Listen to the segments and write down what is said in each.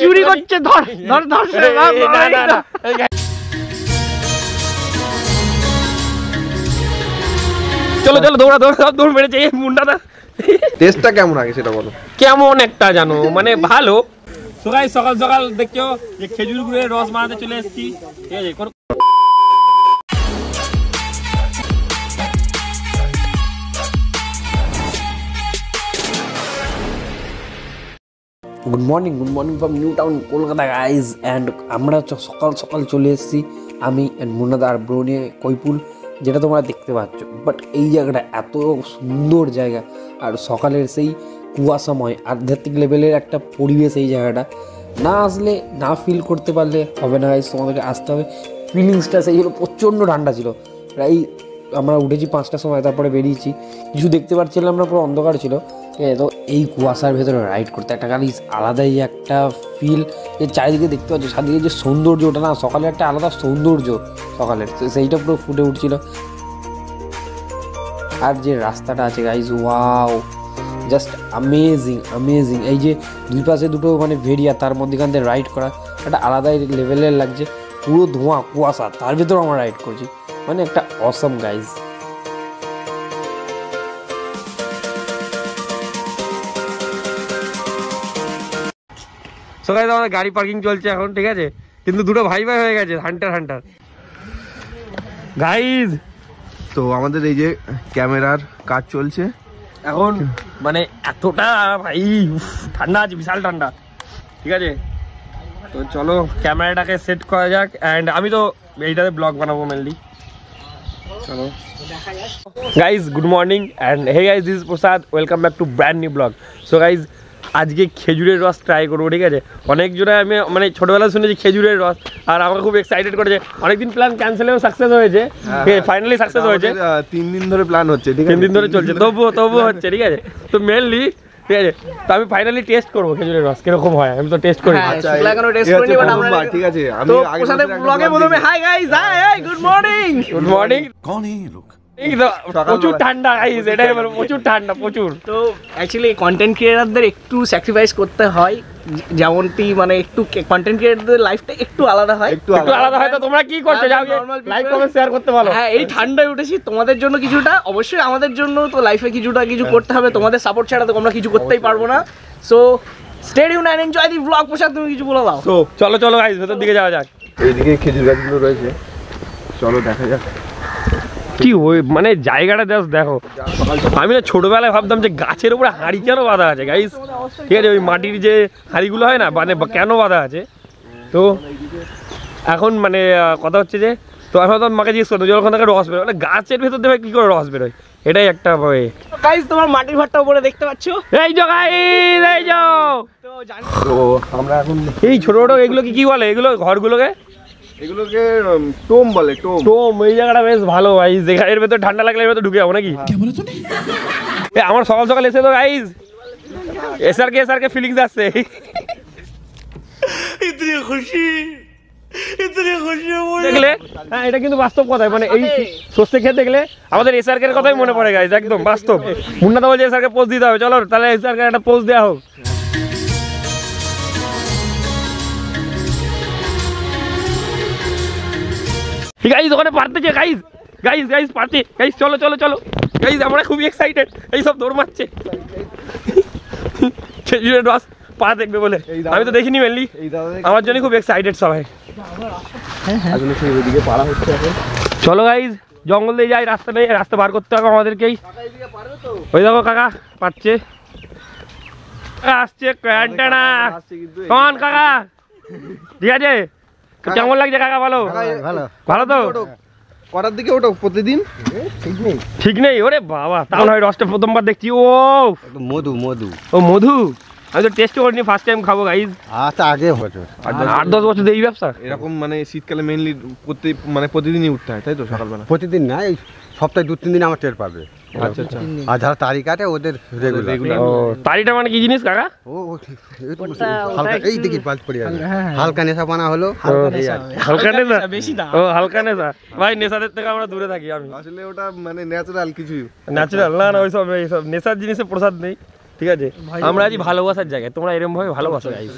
চুরি করছে, ধর ধর ধর। চলো চলো দৌড়া দৌড়া দৌড় মেরেছে মুন্ডাটা। টেস্টটা কেমন আগে সেটা বলো। কেমন একটা জানো মানে ভালো। সকাল সকাল সকাল দেখছো যে খেজুর গুড়ের রস বানাতে চলে এসেছি, ঠিক আছে। Good morning from new town Kolkata guys. And আমরা সকাল সকাল চলে এসেছি আমি অ্যান্ড মুন্নাদা আর ব্রো নিয়ে কৈপুল, যেটা তোমরা দেখতে পাচ্ছ। বাট এই জায়গাটা এত সুন্দর জায়গা, আর সকালের সেই কুয়াশাময় আধ্যাত্মিক লেভেলের একটা পরিবেশ। এই জায়গাটা না আসলে না ফিল করতে পারলে হবে না গাইজ, তোমাদেরকে আসতে হবে। ফিলিংসটা সেই হলো প্রচণ্ড ঠান্ডা ছিল। প্রায় আমরা উঠেছি 5টার সময়, তারপরে বেরিয়েছি, কিছু দেখতে পাচ্ছিলাম না, পুরো অন্ধকার ছিল। তো এই কুয়াশার ভেতরে রাইড করতে একটা গাড়ি আলাদাই একটা ফিল। যে চারিদিকে দেখতে পাচ্ছি চারিদিকে যে সৌন্দর্য, ওটা না সকালে একটা আলাদা সৌন্দর্য সকালের, সেইটা পুরো ফুটে উঠছিল। আর যে রাস্তাটা আছে guys, wow, just amazing amazing. এই যে দুই পাশে দুটো মানে ভেরিয়া, তার মধ্যেখান থেকে রাইড করা একটা আলাদাই লেভেলের লাগছে। পুরো ধোঁয়া কুয়াশা, তার ভেতরে আমরা রাইড করছি, মানে একটা অসম গাইজ। সকালে আমাদের গাড়ি পার্কিং চলছে এখন, ঠিক আছে, কিন্তু দুটো ভাই ভাই হয়ে গেছে, হান্টার হান্টার গাইজ। তো আমাদের এই যে ক্যামেরার কাজ চলছে এখন, মানে এতটা ভাই ঠান্ডা আছে, বিশাল ঠান্ডা, ঠিক আছে। তো চলো ক্যামেরাটাকে সেট করা যাক। অ্যান্ড আমি তো এইটাতে ব্লগ বানাবো মেনলি। চলো guys, good morning and hey guys, this is Prasad, welcome back to brand new blog. So guys, আজকে খেজুরের রস ট্রাই করবো, ঠিক আছে। অনেকজনে আমি মানে ছোটোবেলা শুনেছি খেজুরের রস, আর আমাকে খুব এক্সাইটেড করেছে। অনেকদিন প্ল্যান ক্যান্সেল হয়েও সাকসেস হয়েছে, ফাইনালি সাকসেস হয়েছে। 3 দিন ধরে প্ল্যান হচ্ছে, ঠিক আছে, 3 দিন ধরে চলছে, তবুও হচ্ছে, ঠিক আছে। তো মেনলি ঠিক আছে, তো আমি ফাইনালি টেস্ট করবো খেজুরের রস কিরকম হয়, আমি তো টেস্ট করি। আচ্ছা ঠিক আছে, আমি আগে ব্লগে বলবো hi guys, hi good morning. Good morning. কোন এই লোক? প্রচুর ঠান্ডা গাইস, এটাই বলবো, প্রচুর ঠান্ডা, প্রচুর। তো অ্যাকচুয়ালি কন্টেন্ট ক্রিয়েটারদের একটু স্যাক্রিফাইস করতে হয়, যেমনটি মানে একটু কন্টেন্ট ক্রিয়েটারদের লাইফটা একটু আলাদা হয়, একটু আলাদা হয়। তো তোমরা কি করছো, যাও লাইক কমেন্ট শেয়ার করতে বলো। হ্যাঁ, এই ঠান্ডায় উঠেছি তোমাদের জন্য কিছুটা, অবশ্যই আমাদের জন্য তো লাইফে কিছু করতে হবে। তোমাদের সাপোর্ট ছাড়া তো আমরা কিছু করতেই পারবো না। So stay tuned and enjoy the blog. পোশাক তুমি কিছু বলে দাও। তো চলো গাইস, ভেতর দিকে যাওয়া যাক। এইদিকে খেজুর গাছগুলো রয়েছে, চলো দেখা যাক কি ওই মানে জায়গাটা জাস্ট দেখো। আমি না ছোটবেলায় ভাবতাম যে গাছের উপরে হাঁড়ি কেন বাঁধা আছে গাইস, ঠিক আছে, ওই মাটির যে হাঁড়িগুলো হয় না, মানে কেন বাঁধা আছে। তো এখন মানে কথা হচ্ছে যে, তো আমি তো মাকে জিজ্ঞেস করতো যখন থেকে রস বেরোয়, মানে গাছের ভেতর থেকে কি করে রস বেরোয়, এটাই একটা গাইস। তোমার মাটির ঘরটা উপরে দেখতে পাচ্ছো, এই যে গাইস, এই যে। তো আমরা এখন এই ছোট ছোট এগুলো কি বলে, এগুলো ঘরগুলোকে? এগুলোকে টোম বলে, টোম। এই জায়গাটা বেশ ভালো ভাই, এর ভেতর ঠান্ডা লাগলে এর ভেতর ঢুকে যাবো নাকি? আমার সকাল সকাল এসে তো গাইজ এসআরকে ফিলিংস আসছে। দেখলে হ্যাঁ, এটা কিন্তু বাস্তব কথাই, মানে এই সর্ষে খেয়ে দেখলে আমাদের এসআরকে কথাই মনে পড়ে গাইজ, একদম বাস্তব। মুন্নাদা বলছে এসআরকে পোস্ট দিতে হবে, চলো তাহলে এসআরকে একটা পোস্ট দেওয়া হোক। গাইজ ওখানে পারতেছে, গাইজ পারছে, গাইজ চলো গাইজ, আমরা খুবই এক্সাইটেড, এই সব দৌড় মারছে খেজুরের রস পা দেখবে বলে। আমি তো দেখিনি মেনলি, আমার জন্য খুব এক্সাইটেড সবাই। চলো গাইজ, জঙ্গল দিয়ে যাই, রাস্তা নেই, রাস্তা বার করতে হবে আমাদেরকেই। ওই দেখো কাকা পাচ্ছে, আসছে ক্যান্টানা। কন কাকা, ঠিক আছে, কেমন লাগছে কাকা? ভালো ভালো তো। কটার দিকে ওঠো প্রতিদিন? ঠিক নেই ওরে বাবা, তাও নয়, রসটা প্রথমবার দেখছি। ও মধু ও মধু, আমি তো টেস্ট করিনি, ফার্স্ট টাইম খাবো গাইজ। আচ্ছা, আগে হতো 8-10 বছর এই ব্যবসা এরকম, মানে শীতকালে মেইনলি মানে প্রতিদিনই উঠতে হয়, তাই তো? সকালবেলা প্রতিদিন না, এই সপ্তাহে 2-3 দিন আমার টের পাবে। আচ্ছা আচ্ছা। আর যারা তারিখ আছে ওদের রেগুলার। ও তারিটা মানে কি জিনিস কাকা? হালকা, এই দেখি পাল্ট পড়ে যাবে, হালকা নেশা পানা হলো, হালকা নেশা, বেশি না। ও হালকা নেশা ভাই, নেশাদের থেকে আমরা দূরে থাকি। আমি আসলে ওটা মানে ন্যাচারাল কিছু, ন্যাচারাল না, ওইসব নেশার জিনিসে প্রসাদ নেই। ঠিক আছে, আমরা আছি ভালোবাসার জায়গায়, তোমরা এরকম ভাবে ভালোবাসো গাইস।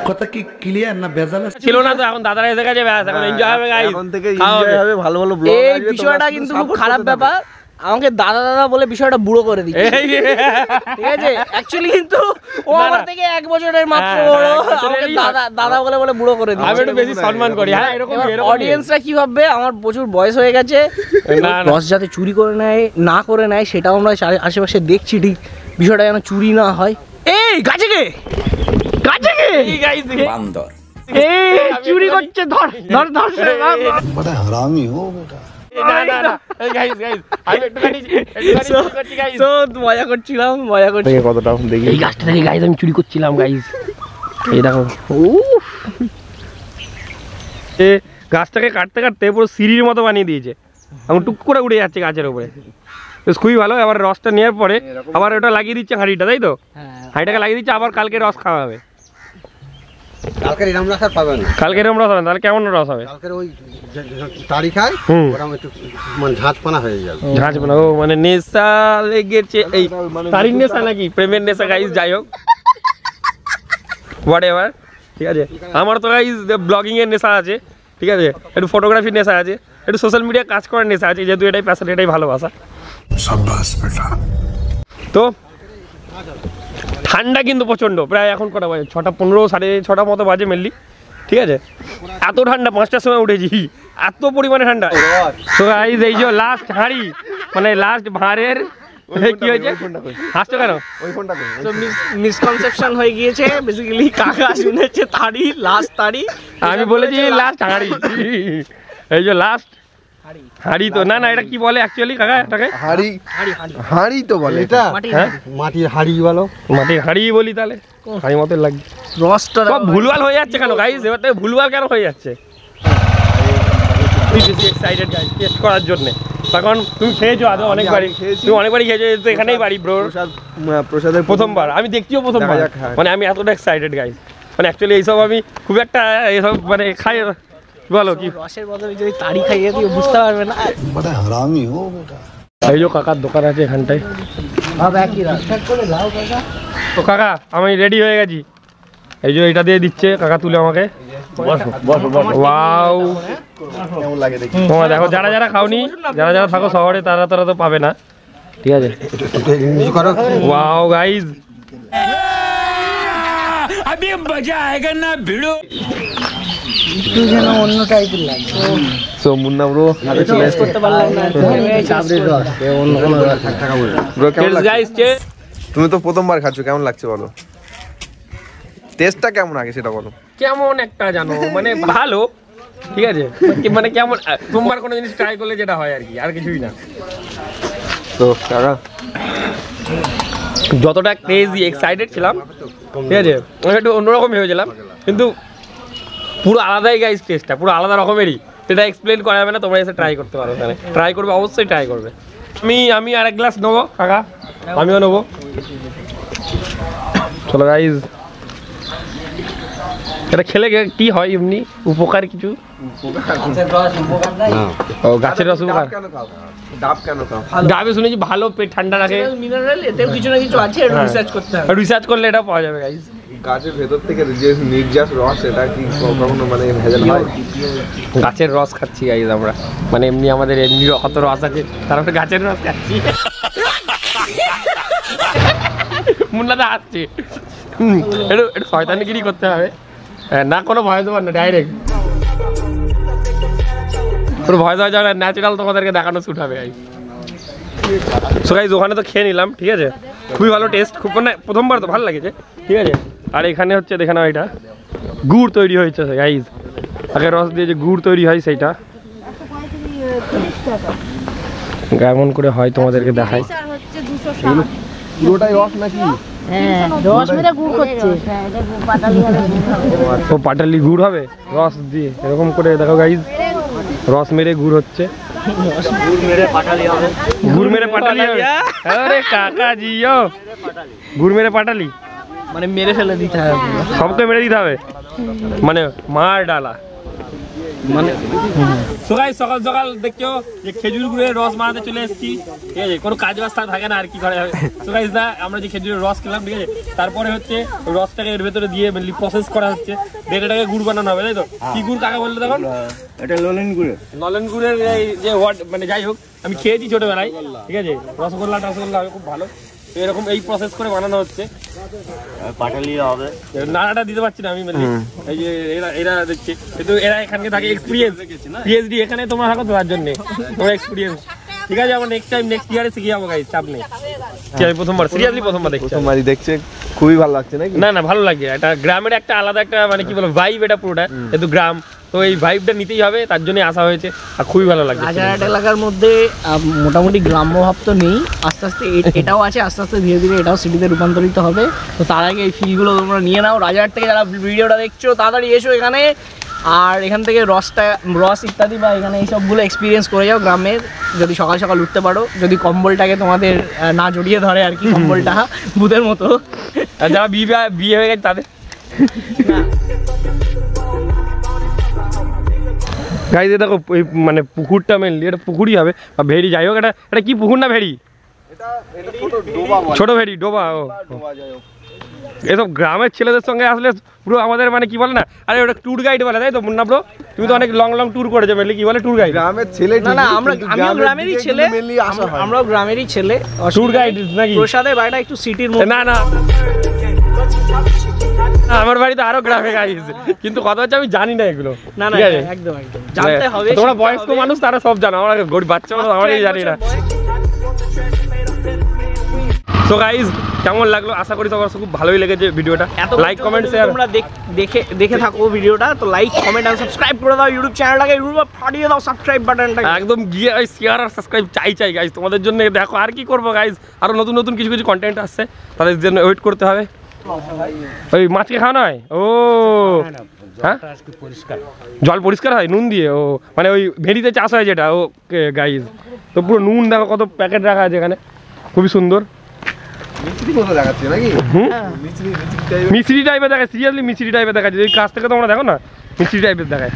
কথা কি ক্লিয়ার না ভেজাল আছে? ছিল না তো, এখন দাদারা এসে গেছে, ব্যাস এখন এনজয় হবে গাইস। এখন থেকে এনজয় হবে, ভালো ভালো ব্লগ এই বিষয়টা কিন্তু খুব খারাপ ব্যাপার, আমাকে দাদা দাদা বলে বিষয়টা বুড়ো করে দিচ্ছে, ঠিক আছে? অ্যাকচুয়ালি কিন্তু ও আমার থেকে 1 বছরের মাত্র বড়, আমাকে দাদা দাদা বলে বলে বুড়ো করে দিচ্ছে। আমি একটু বেশি সম্মান করি। হ্যাঁ এরকম অডিয়েন্সরা কি ভাববে, আমার প্রচুর বয়স হয়ে গেছে, না রস যাতে চুরি করে নেয় না করে নেয় সেটাও আমরা আশেপাশে দেখছি, ঠিক বিষয়টা যেন চুরি না হয়। এই গাছে কে গাইস বান্দর এই চুরি করছে, ধর ধর ধর বড় হারামি হো বেটা। না না না গাইস আমি একটুখানি করছি গাইস। তো মজা করছিলাম। কতটা দেখি এই গাছটা থেকে গাইস আমি চুরি করছিলাম গাইস, এই দেখো গাছটাকে কাটতে কাটতে পুরো সিঁড়ির মতো বানিয়ে দিয়েছে, এখন টুক করে উড়ে যাচ্ছে গাছের উপরে, বেশ খুবই ভালো। আবার রসটা নেওয়ার পরে আবার ওটা লাগিয়ে দিচ্ছে হাঁড়িটা, তাই তো? হাঁড়িটাকে লাগিয়ে দিচ্ছে, আবার কালকে রস খাওয়া হবে। কালকের এরম রস আর পাবেন না, কালকে এরকম রস হবে, তাহলে কেমন রস হবে? কালকের ওই তাড়ি খায় হুম। ওরকম একটু মানে ঝাঁঝপানা হয়ে যাবে। ঝাঁঝ বানা, ও মানে নেশা লেগেছে, এই তারির নেশা নাকি প্রেমের নেশা গাইস, যাই হোক হোয়াট এভার, ঠিক আছে। আমার তো গাইস ব্লগিং এর নেশা আছে, ঠিক আছে, একটু ফটোগ্রাফির নেশা আছে, একটু সোশ্যাল মিডিয়া কাজ করার নেশা আছে, যেহেতু এটাই প্যাশন, এটাই ভালোবাসা। সাব্বাস বেটা। তো ঠান্ডা কিন্তু প্রচণ্ড, প্রায় এখন কটা বাজে 6:15 6:30 মতো বাজে মেনলি, ঠিক আছে। এত ঠান্ডা, 5টার সময় উঠেছি, এত পরিমাণে ঠান্ডা। তো গাইস এই যে লাস্ট হাঁড়ি, মানে লাস্ট ভাঁড়ের কি হয়েছে, হাসছো কেন? ওই ফোনটা কই? তো মিসকনসেপশন হয়ে গিয়েছে, বেসিক্যালি কাকা শুনেছে তাড়ি, লাস্ট তাড়ি, আমি বলেছি লাস্ট হাঁড়ি, এই যে লাস্ট হাঁড়ি। তো না না, এটা কি বলে অ্যাকচুয়ালি কাকা এটাকে? হাড়ি হাঁড়ি হাড়ি তো বলে এটা মাটির হ্যাঁ মাটির হাড়ি বলো, মাটির হাঁড়ি বলি, তাহলে হাঁড়ি মতো লাগছে। রসটা সব ভুলভাল হয়ে যাচ্ছে কেন গাইস, এবার থেকে ভুলভাল কেন হয়ে যাচ্ছে? এক্সাইটেড গাইস টেস্ট করার জন্য। তখন তুমি খেয়েছো আদৌ অনেকবারই, তুমি অনেকবারই খেয়েছো, তো এখানেই বাড়ি ব্রো, প্রসাদের প্রথমবার আমি দেখছিও প্রথমবার, দেখা যাক, হ্যাঁ। মানে আমি এতটা এক্সাইটেড গাইস, মানে অ্যাকচুয়ালি এইসব আমি খুব একটা এইসব মানে খাই, বলো কি রসের বদলে যদি তাড়ি খাইয়ে দিও বুঝতে পারবে না। বড় হারামি হো বেটা। এই যে কাকার দোকান আছে এখানটায়। ভাব একই রস করে লাও কাকা। তো কাকা আমি রেডি হয়ে গেছি, এই যে এটা দিয়ে দিচ্ছে কাকা তুলে আমাকে। ওয়াও কেমন লাগে দেখি। তোমরা দেখো, যারা যারা খাওনি, যারা যারা থাকো শহরে, তারা তারা তো পাবে না, ঠিক আছে। কিছু করো ওয়াও গাইস, একটু যেন অন্য টাইপের লাগছে। সো মুন্না ব্রো হাতে চলে এসেছে। করতে পারলাম না, চাবড়ির রস অন্য কোনো রস থাকা বলে। ব্রো কেমন লাগছে? গাইস তুমি তো প্রথমবার খাচ্ছ, কেমন লাগছে বলো? টেস্টটা কেমন আগে সেটা বলো। কেমন একটা জানো, মানে ভালো, ঠিক আছে, মানে কেমন তোমার কোনো জিনিস ট্রাই করলে যেটা হয় আর কি, আর কিছুই না। তো কাকা যতটা ক্রেজি এক্সাইটেড ছিলাম, ঠিক আছে, আমি একটু অন্যরকম ভেবেছিলাম, কিন্তু পুরো আলাদাই গাইস, টেস্টটা পুরো আলাদা রকমেরই, সেটা এক্সপ্লেন করা যাবে না, তোমরা এসে ট্রাই করতে পারো, এখানে ট্রাই করবে, অবশ্যই ট্রাই করবে। আমি আর এক গ্লাস নেবো কাকা, আমিও নেবো, চলো গাইস। এটা খেলে কি হয় এমনি উপকার কিছু? ও গাছের রস উপকার। ডাব কেন খাও? ডাবে শুনেছি ভালো, পেট ঠান্ডা রাখে, মিনারেল এতেও কিছু না কিছু আছে, একটু রিসার্চ করতে হবে। রিসার্চ করলে এটা পাওয়া যাবে গাইস। গাছের ভেতর থেকে যে নির্যাস রস, এটা কি কখনো মানে ভেজাল হয়? গাছের রস খাচ্ছি গাইস আমরা, মানে এমনি আমাদের এমনি কত রস আছে, তার উপরে গাছের রস খাচ্ছি। মুন্নাদা আসছে, একটু একটু শয়তানিগিরি করতে হবে, না কোনো ভয় দেবার না, ডাইরেক্ট কোনো ভয় দেওয়া যাবে না, ন্যাচারাল তোমাদেরকে দেখানো শুট হবে গাইস। সো গাইস ওখানে তো খেয়ে নিলাম, ঠিক আছে, খুবই ভালো টেস্ট, খুব মানে প্রথমবার তো ভালো লেগেছে, ঠিক আছে। আর এখানে হচ্ছে দেখে নাও, এটা গুড় তৈরি হয়েছে গাইস, আগে রস দিয়ে যে গুড় তৈরি হয় সেইটা কেমন করে হয় তোমাদেরকে দেখাই। পুরোটাই রস নাকি? হ্যাঁ, রস মেরে গুড় করছে। হ্যাঁ, এটা পাটালি হবে, গুড় হবে। ও পাটালি গুড় হবে রস দিয়ে, এরকম করে দেখো গাইস, রস মেরে গুড় হচ্ছে, গুড় মেরে পাটালি হবে। আরে কাকা জিও, গুড় মেরে পাটালি মানে মেরে ফেলে দিতে হবে, সবকে মেরে দিতে হবে, মানে মার ডালা। মানে সকাল সকাল দেখছো যে খেজুর গুড়ের রস বানাতে চলে এসেছি, ঠিক আছে, কোনো কাজ বাস্তা থাকে না আর কি করা যাবে। না আমরা যে খেজুরের রস খেলাম, ঠিক আছে, তারপরে হচ্ছে রসটাকে এর ভেতরে দিয়ে প্রসেস করা হচ্ছে, দেন এটাকে গুড় বানানো হবে, তাই তো? কি গুড় কাকা বললো তখন? এটা নলেন গুড়ের এই যে মানে যাই হোক আমি খেয়েছি ছোটবেলায়, ঠিক আছে, রসগোল্লা খুব ভালো। এরকম এই প্রসেস করে বানানো হচ্ছে, পাটালি হবে, নাড়াটা দিতে পারছি না আমি, এই যে এরা দেখছি, কিন্তু এরা এখানে থাকে এক্সপিরিয়েন্স, পিএইচডি এখানে তোমরা থাকো তো তার জন্য তোমার এক্সপিরিয়েন্স, ঠিক আছে। আমরা নেক্সট ইয়ারে শিখে যাবো গাইস, চাপ নেই। প্রথমবার প্রথমবারই দেখছে, খুবই ভালো লাগছে নাকি? না ভালো লাগে, এটা গ্রামের একটা আলাদা একটা মানে কি বলবো ভাইব, এটা পুরোটা যেহেতু গ্রাম, তো এই ভাইবটা নিতেই হবে, তার জন্য আসা হয়েছে আর খুবই ভালো লাগছে। রাজারহাট এলাকার মধ্যে মোটামুটি গ্রাম্য ভাব তো নেই, আস্তে আস্তে এটাও আছে, আস্তে আস্তে ধীরে ধীরে এটাও সিটিতে রূপান্তরিত হবে। তো তার আগে এই ফিলগুলো তোমরা নিয়ে নাও। রাজারহাট থেকে যারা ভিডিওটা দেখছো তাড়াতাড়ি এসো এখানে, আর এখান থেকে রস ইত্যাদি বা এখানে এইসবগুলো এক্সপিরিয়েন্স করে যাও গ্রামের, যদি সকাল সকাল উঠতে পারো, যদি কম্বলটাকে তোমাদের না জড়িয়ে ধরে আর কি, কম্বলটা ভূতের মতো। আর যারা বিয়ে হয়ে গেছে তাদের গাইজ দেখো এই মানে পুকুরটা মেনলি এটা পুকুরই হবে বা ভেড়ি, যাই হোক এটা কি পুকুর না ভেড়ি? ছোট ভেড়ি, ডোবা। ও এসব গ্রামের ছেলেদের সঙ্গে আসলে পুরো আমাদের মানে কি বলে না, আরে ওটা ট্যুর গাইড বলে, তাই তো মুন্না ব্রো? তুমি তো অনেক লং ট্যুর করেছো, মেনলি কি বলে ট্যুর গাইড? গ্রামের ছেলে না আমিও গ্রামেরই ছেলে, আমরাও গ্রামেরই ছেলে। ট্যুর গাইড নাকি? প্রসাদের বাড়িটা একটু সিটির মধ্যে। না আমার বাড়ি তো আরো গ্রামে গাইজ, কিন্তু কথা হচ্ছে আমি জানি না এগুলো। না একদম জানতে হবে, তোমরা বয়স্ক মানুষ তারা সব জানো, আমরা গরিব বাচ্চা মানুষ আমরাই জানি না। তো গাইজ কেমন লাগলো? আশা করি তোমার খুব ভালোই লেগেছে ভিডিওটা। লাইক কমেন্ট শেয়ার তোমরা দেখে থাকো ভিডিওটা, তো লাইক কমেন্ট আর সাবস্ক্রাইব করে দাও ইউটিউব চ্যানেলটাকে, ইউটিউবে ফাটিয়ে দাও সাবস্ক্রাইব বাটনটা একদম গিয়ে শেয়ার আর সাবস্ক্রাইব চাই গাইজ তোমাদের জন্য। দেখো আর কি করবো গাইজ, আরো নতুন কিছু কন্টেন্ট আসছে, তাদের জন্য ওয়েট করতে হবে। ওই মাছকে খাওয়ানো হয়? ও হ্যাঁ, জল পরিষ্কার হয় নুন দিয়ে? ও মানে ওই ভেড়িতে চাষ হয় যেটা, ও গাইজ তো পুরো নুন দেখো কত প্যাকেট রাখা আছে এখানে, খুবই সুন্দর। মিষ্টি টাইপের দেখায়, সিরিয়াসলি মিষ্টি টাইপের দেখাচ্ছে, এই কাছ থেকে তোমরা দেখো না মিষ্টি টাইপের দেখায়।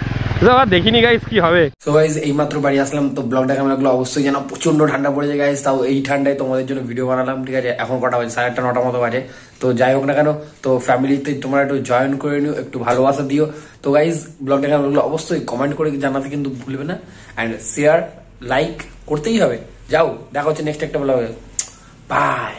দেখিনি গাইজ কি হবে। সো গাইজ এইমাত্র বাড়ি আসলাম, তো ব্লগটা কেমন লাগলো অবশ্যই জানো। প্রচন্ড ঠান্ডা পড়েছে গাইজ, তাও এই ঠান্ডায় তোমাদের জন্য ভিডিও বানালাম, ঠিক আছে। এখন কটা বাজে? 8:30 9টা মতো বাজে। তো যাই হোক না কেন, তো ফ্যামিলিতে তোমরা একটু জয়েন করে নিও, একটু ভালোবাসা দিও। তো গাইজ ব্লগটা কেমন লাগলো অবশ্যই কমেন্ট করে জানাতে কিন্তু ভুলবে না, অ্যান্ড শেয়ার লাইক করতেই হবে। যাও, দেখা হচ্ছে নেক্সট একটা ব্লগে, বাই।